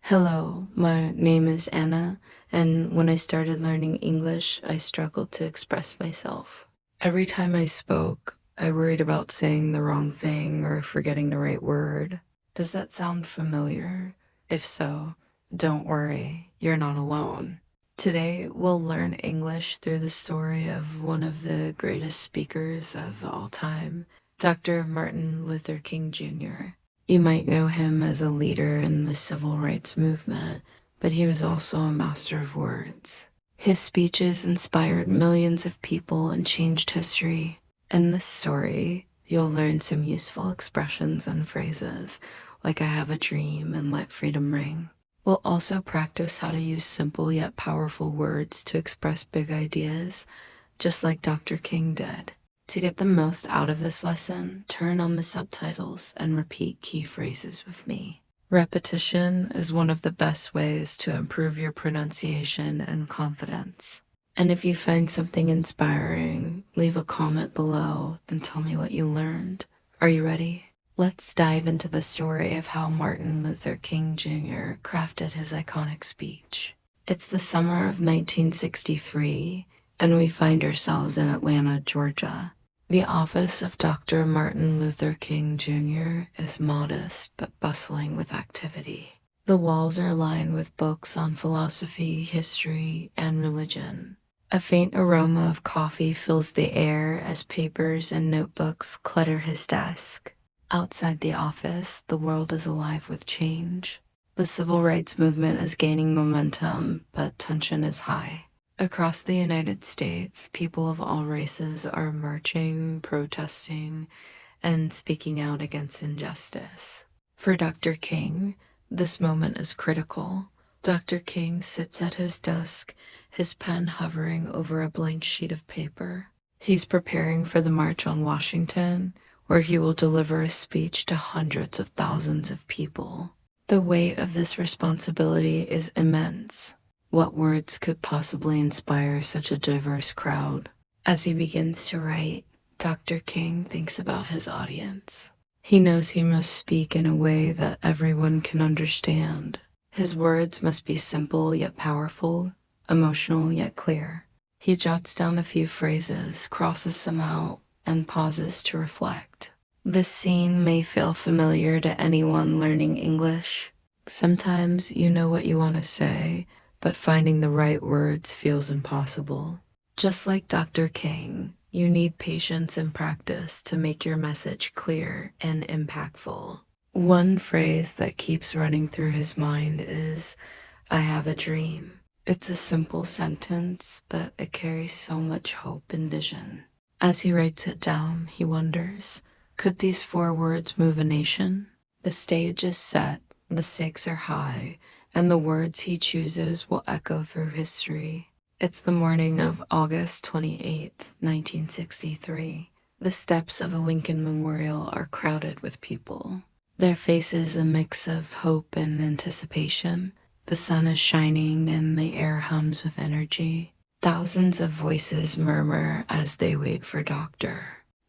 Hello, my name is Anna, and when I started learning English, I struggled to express myself. Every time I spoke, I worried about saying the wrong thing or forgetting the right word. Does that sound familiar? If so, don't worry, you're not alone. Today, we'll learn English through the story of one of the greatest speakers of all time, Dr. Martin Luther King Jr. You might know him as a leader in the civil rights movement, but he was also a master of words. His speeches inspired millions of people and changed history. In this story, you'll learn some useful expressions and phrases, like I have a dream and let freedom ring. We'll also practice how to use simple yet powerful words to express big ideas, just like Dr. King did. To get the most out of this lesson, turn on the subtitles and repeat key phrases with me. Repetition is one of the best ways to improve your pronunciation and confidence. And if you find something inspiring, leave a comment below and tell me what you learned. Are you ready? Let's dive into the story of how Martin Luther King Jr. crafted his iconic speech. It's the summer of 1963, and we find ourselves in Atlanta, Georgia. The office of Dr. Martin Luther King Jr. is modest but bustling with activity. The walls are lined with books on philosophy, history, and religion. A faint aroma of coffee fills the air as papers and notebooks clutter his desk. Outside the office, the world is alive with change. The civil rights movement is gaining momentum, but tension is high. Across the United States, people of all races are marching, protesting, and speaking out against injustice. For Dr. King, this moment is critical. Dr. King sits at his desk, his pen hovering over a blank sheet of paper. He's preparing for the March on Washington, where he will deliver a speech to hundreds of thousands of people. The weight of this responsibility is immense. What words could possibly inspire such a diverse crowd? As he begins to write, Dr. King thinks about his audience. He knows he must speak in a way that everyone can understand. His words must be simple yet powerful, emotional yet clear. He jots down a few phrases, crosses them out, and pauses to reflect. This scene may feel familiar to anyone learning English. Sometimes you know what you want to say, but finding the right words feels impossible. Just like Dr. King, you need patience and practice to make your message clear and impactful. One phrase that keeps running through his mind is, I have a dream. It's a simple sentence, but it carries so much hope and vision. As he writes it down, he wonders, could these 4 words move a nation? The stage is set, the stakes are high, and the words he chooses will echo through history. It's the morning of August 28th, 1963. The steps of the Lincoln Memorial are crowded with people. Their faces a mix of hope and anticipation. The sun is shining and the air hums with energy. Thousands of voices murmur as they wait for Dr.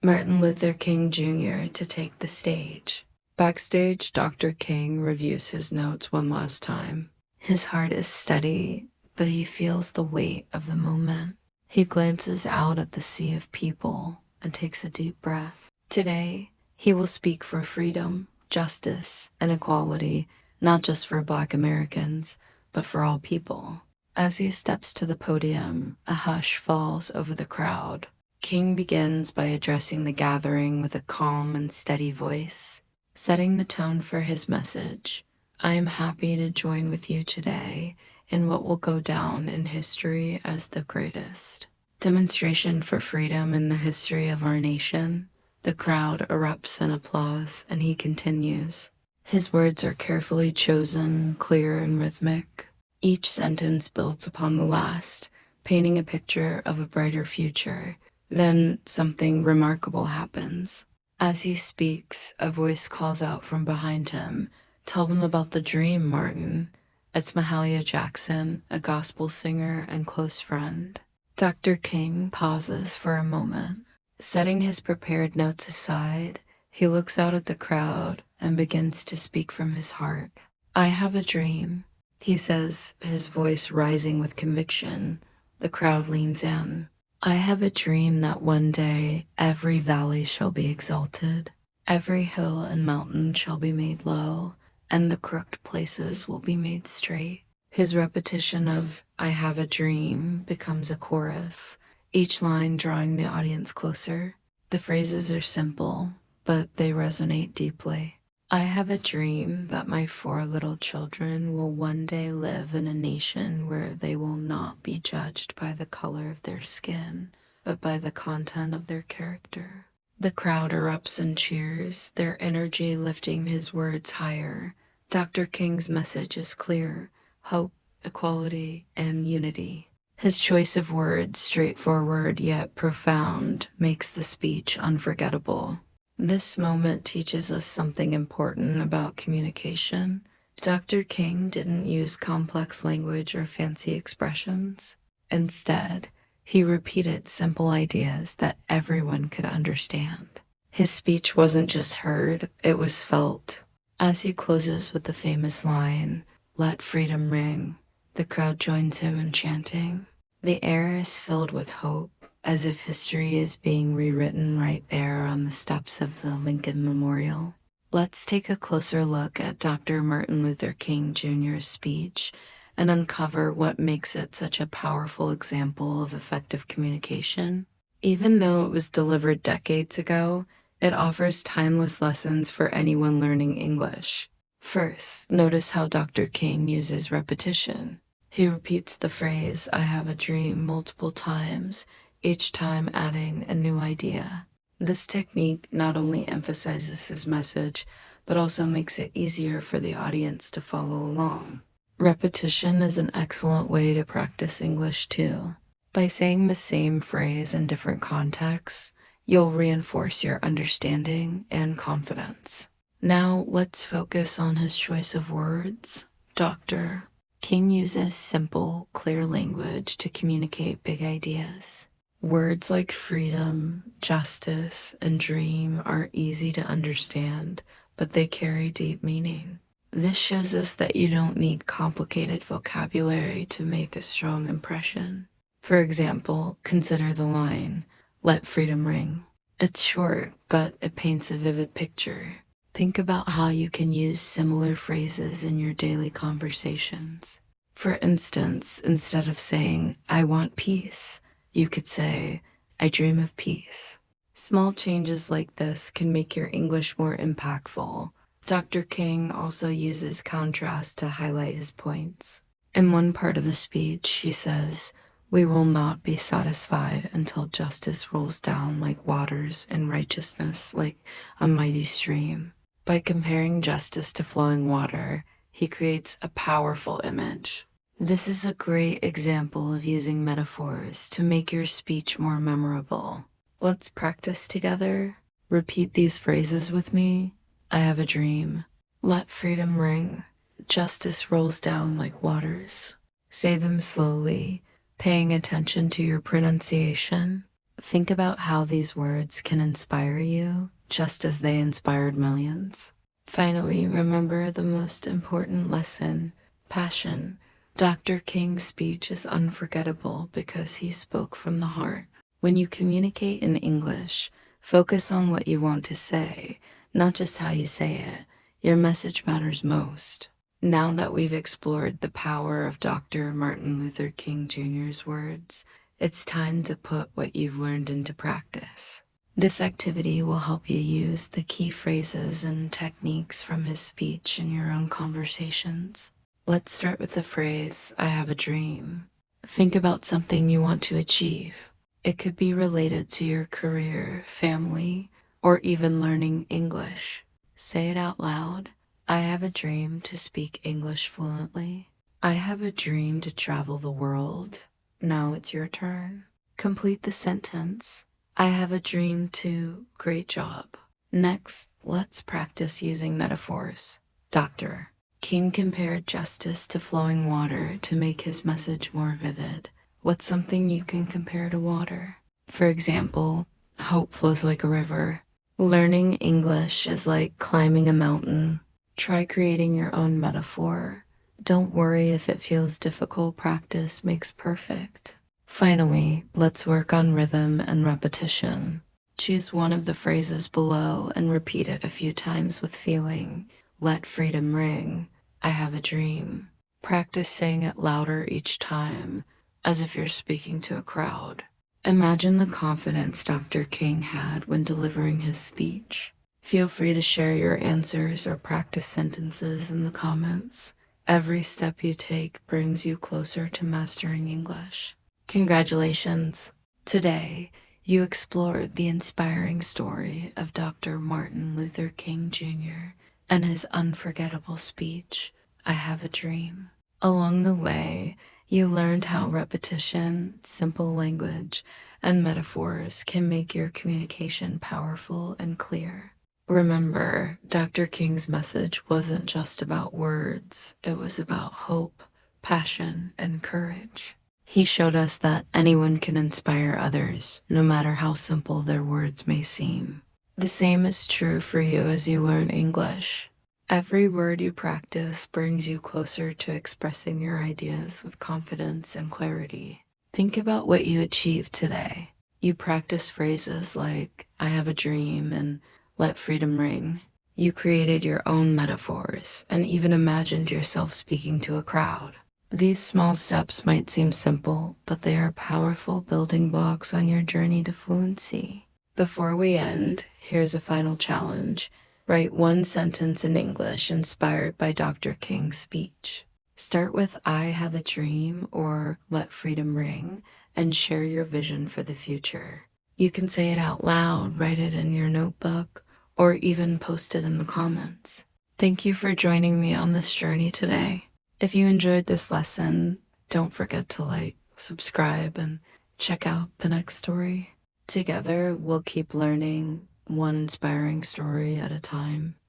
Martin Luther King Jr. to take the stage. Backstage, Dr. King reviews his notes one last time. His heart is steady, but he feels the weight of the moment. He glances out at the sea of people and takes a deep breath. Today, he will speak for freedom, justice, and equality, not just for Black Americans, but for all people. As he steps to the podium, a hush falls over the crowd. King begins by addressing the gathering with a calm and steady voice, setting the tone for his message. I am happy to join with you today in what will go down in history as the greatest demonstration for freedom in the history of our nation. The crowd erupts in applause, and he continues. His words are carefully chosen, clear and rhythmic. Each sentence builds upon the last, painting a picture of a brighter future. Then something remarkable happens. As he speaks, a voice calls out from behind him, tell them about the dream, Martin. It's Mahalia Jackson, a gospel singer and close friend. Dr. King pauses for a moment. Setting his prepared notes aside, he looks out at the crowd and begins to speak from his heart. I have a dream. He says, his voice rising with conviction. The crowd leans in. I have a dream that one day every valley shall be exalted, every hill and mountain shall be made low, and the crooked places will be made straight. His repetition of, I have a dream, becomes a chorus, each line drawing the audience closer. The phrases are simple, but they resonate deeply. I have a dream that my 4 little children will one day live in a nation where they will not be judged by the color of their skin, but by the content of their character. The crowd erupts in cheers, their energy lifting his words higher. Dr. King's message is clear: hope, equality, and unity. His choice of words, straightforward yet profound, makes the speech unforgettable. This moment teaches us something important about communication. Dr. King didn't use complex language or fancy expressions. Instead, he repeated simple ideas that everyone could understand. His speech wasn't just heard, it was felt. As he closes with the famous line, "Let freedom ring," the crowd joins him in chanting. The air is filled with hope, as if history is being rewritten right there on the steps of the Lincoln Memorial. Let's take a closer look at Dr. Martin Luther King Jr.'s speech and uncover what makes it such a powerful example of effective communication. Even though it was delivered decades ago, it offers timeless lessons for anyone learning English. First, notice how Dr. King uses repetition. He repeats the phrase, I have a dream, multiple times, each time adding a new idea. This technique not only emphasizes his message, but also makes it easier for the audience to follow along. Repetition is an excellent way to practice English too. By saying the same phrase in different contexts, you'll reinforce your understanding and confidence. Now let's focus on his choice of words. Dr. King uses simple, clear language to communicate big ideas. Words like freedom, justice, and dream are easy to understand, but they carry deep meaning. This shows us that you don't need complicated vocabulary to make a strong impression. For example, consider the line, "Let freedom ring." It's short, but it paints a vivid picture. Think about how you can use similar phrases in your daily conversations. For instance, instead of saying, I want peace, you could say, I dream of peace. Small changes like this can make your English more impactful. Dr. King also uses contrast to highlight his points. In one part of the speech, he says, we will not be satisfied until justice rolls down like waters and righteousness like a mighty stream. By comparing justice to flowing water, he creates a powerful image. This is a great example of using metaphors to make your speech more memorable. Let's practice together. Repeat these phrases with me. I have a dream. Let freedom ring. Justice rolls down like waters. Say them slowly, paying attention to your pronunciation. Think about how these words can inspire you, just as they inspired millions. Finally, remember the most important lesson, passion. Dr. King's speech is unforgettable because he spoke from the heart. When you communicate in English, focus on what you want to say, not just how you say it. Your message matters most. Now that we've explored the power of Dr. Martin Luther King Jr.'s words, it's time to put what you've learned into practice. This activity will help you use the key phrases and techniques from his speech in your own conversations. Let's start with the phrase, I have a dream. Think about something you want to achieve. It could be related to your career, family, or even learning English. Say it out loud. I have a dream to speak English fluently. I have a dream to travel the world. Now it's your turn. Complete the sentence. I have a dream to... Great job. Next, let's practice using metaphors. Dr. King compared justice to flowing water to make his message more vivid. What's something you can compare to water? For example, hope flows like a river. Learning English is like climbing a mountain. Try creating your own metaphor. Don't worry if it feels difficult, practice makes perfect. Finally, let's work on rhythm and repetition. Choose one of the phrases below and repeat it a few times with feeling. Let freedom ring. I have a dream. Practice saying it louder each time, as if you're speaking to a crowd. Imagine the confidence Dr. King had when delivering his speech. Feel free to share your answers or practice sentences in the comments. Every step you take brings you closer to mastering English. Congratulations! Today, you explored the inspiring story of Dr. Martin Luther King Jr. and his unforgettable speech, I Have a Dream. Along the way, you learned how repetition, simple language, and metaphors can make your communication powerful and clear. Remember, Dr. King's message wasn't just about words, it was about hope, passion, and courage. He showed us that anyone can inspire others, no matter how simple their words may seem. The same is true for you as you learn English. Every word you practice brings you closer to expressing your ideas with confidence and clarity. Think about what you achieved today. You practice phrases like, I have a dream, and let freedom ring. You created your own metaphors and even imagined yourself speaking to a crowd. These small steps might seem simple, but they are powerful building blocks on your journey to fluency. Before we end, here's a final challenge. Write one sentence in English inspired by Dr. King's speech. Start with I have a dream or let freedom ring and share your vision for the future. You can say it out loud, write it in your notebook, or even post it in the comments. Thank you for joining me on this journey today. If you enjoyed this lesson, don't forget to like, subscribe, and check out the next story. Together, we'll keep learning one inspiring story at a time.